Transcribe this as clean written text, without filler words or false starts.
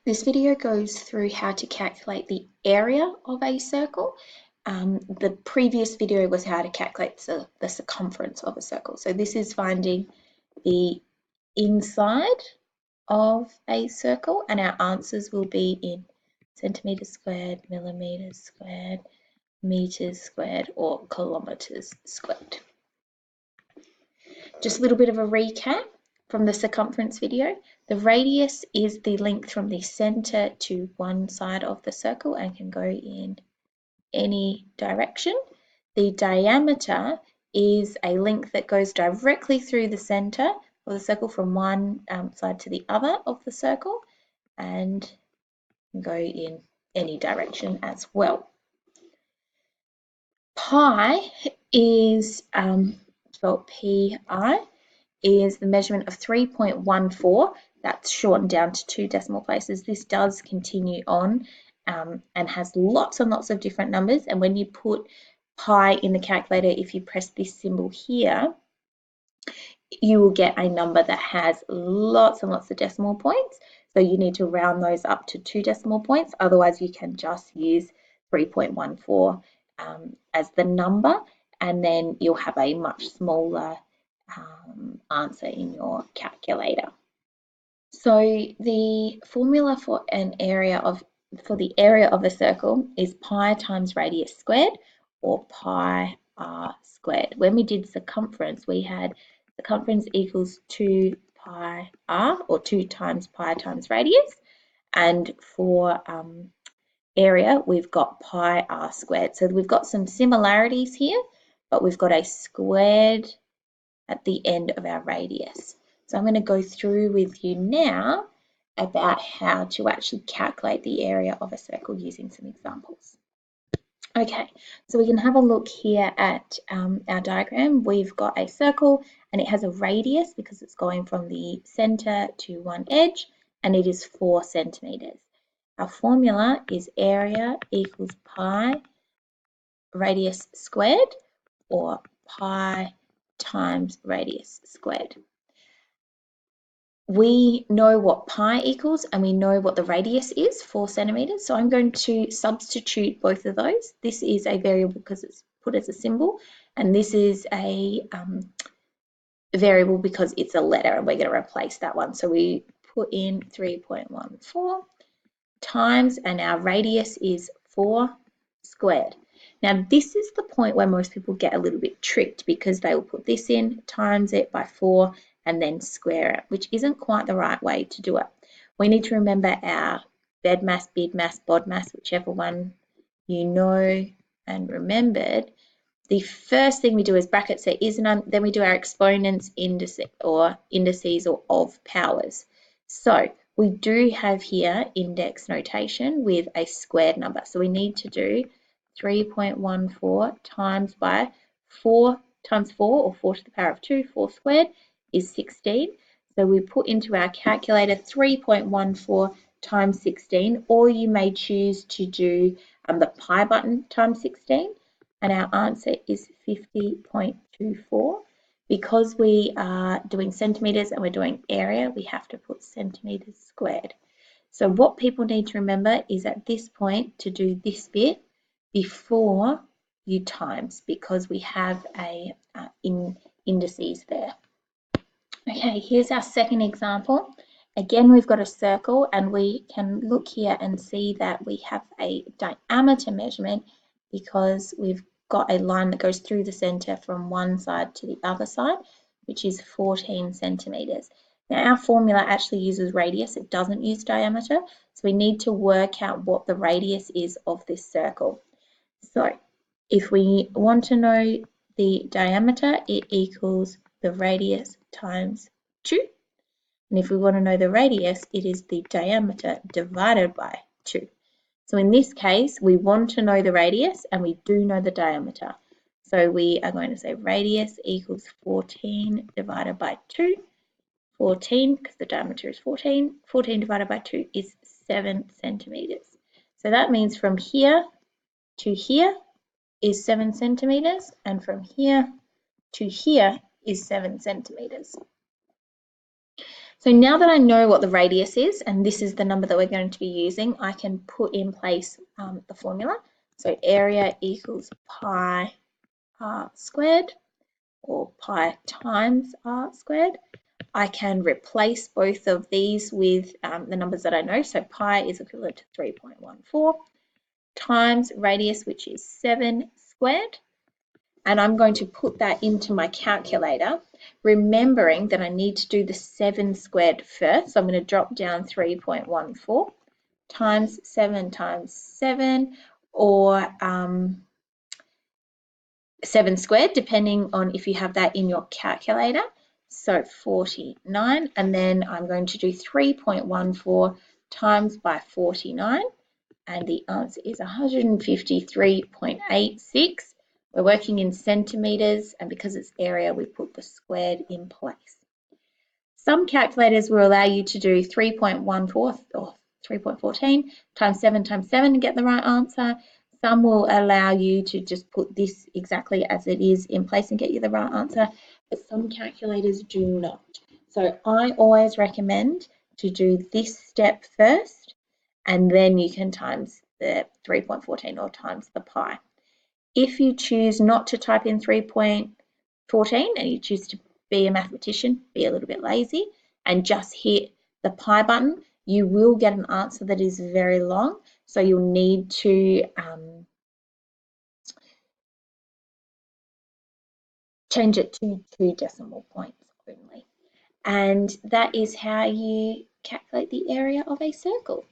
This video goes through how to calculate the area of a circle. The previous video was how to calculate the circumference of a circle. So this is finding the inside of a circle, and our answers will be in centimeters squared, millimeters squared, meters squared, or kilometers squared. Just a little bit of a recap from the circumference video. The radius is the length from the center to one side of the circle and can go in any direction. The diameter is a length that goes directly through the center of the circle from one side to the other of the circle and can go in any direction as well. Pi is spelled P-I, is the measurement of 3.14. That's shortened down to 2 decimal places. This does continue on and has lots and lots of different numbers. And when you put pi in the calculator, if you press this symbol here, you will get a number that has lots and lots of decimal points. So you need to round those up to 2 decimal points. Otherwise, you can just use 3.14 as the number, and then you'll have a much smaller answer in your calculator. So the formula for the area of a circle is pi times radius squared, or pi r squared. When we did circumference, we had circumference equals 2 pi r, or 2 times pi times radius, and for area we've got pi r squared. So we've got some similarities here, but we've got a squared at the end of our radius. So I'm going to go through with you now about how to actually calculate the area of a circle using some examples. Okay, so we can have a look here at our diagram. We've got a circle and it has a radius because it's going from the center to one edge, and it is 4 centimeters. Our formula is area equals pi radius squared, or pi times radius squared. We know what pi equals and we know what the radius is, 4 centimeters. So I'm going to substitute both of those. This is a variable because it's put as a symbol, and this is a variable because it's a letter, and we're going to replace that one. So we put in 3.14 times, and our radius is 4 squared. Now this is the point where most people get a little bit tricked, because they will put this in, times it by 4, and then square it, which isn't quite the right way to do it. We need to remember our BEDMAS, BIDMAS, BODMAS, whichever one you know and remembered. The first thing we do is brackets there is none, then we do our exponents, indices or of powers. So we do have here index notation with a squared number. So we need to do 3.14 times by 4 times 4, or 4 to the power of 2, 4 squared is 16. So we put into our calculator 3.14 times 16, or you may choose to do the pi button times 16, and our answer is 50.24. Because we are doing centimeters and we're doing area, we have to put centimeters squared. So what people need to remember is at this point to do this bit before you times, because we have a indices there. Okay, here's our second example. Again, we've got a circle, and we can look here and see that we have a diameter measurement because we've got a line that goes through the center from one side to the other side, which is 14 centimeters. Now our formula actually uses radius, it doesn't use diameter, so we need to work out what the radius is of this circle. So if we want to know the diameter, it equals the radius times 2. And if we want to know the radius, it is the diameter divided by 2. So in this case, we want to know the radius and we do know the diameter. So we are going to say radius equals 14 divided by 2. 14, because the diameter is 14. 14 divided by 2 is 7 centimeters. So that means from here to here is 7 centimeters, and from here to here is 7 centimeters. So now that I know what the radius is, and this is the number that we're going to be using, I can put in place the formula. So area equals pi r squared, or pi times r squared. I can replace both of these with the numbers that I know. So pi is equivalent to 3.14 times radius, which is 7 squared. And I'm going to put that into my calculator, remembering that I need to do the 7 squared first. So I'm going to drop down 3.14 times 7, or 7 squared, depending on if you have that in your calculator. So 49, and then I'm going to do 3.14 times by 49, and the answer is 153.86. We're working in centimetres, and because it's area, we put the squared in place. Some calculators will allow you to do 3.14 or 3.14 times 7 and get the right answer. Some will allow you to just put this exactly as it is in place and get you the right answer, but some calculators do not. So I always recommend to do this step first, and then you can times the 3.14 or times the pi. If you choose not to type in 3.14 and you choose to be a mathematician, be a little bit lazy, and just hit the pi button, you will get an answer that is very long. So you'll need to change it to 2 decimal points only. And that is how you calculate the area of a circle.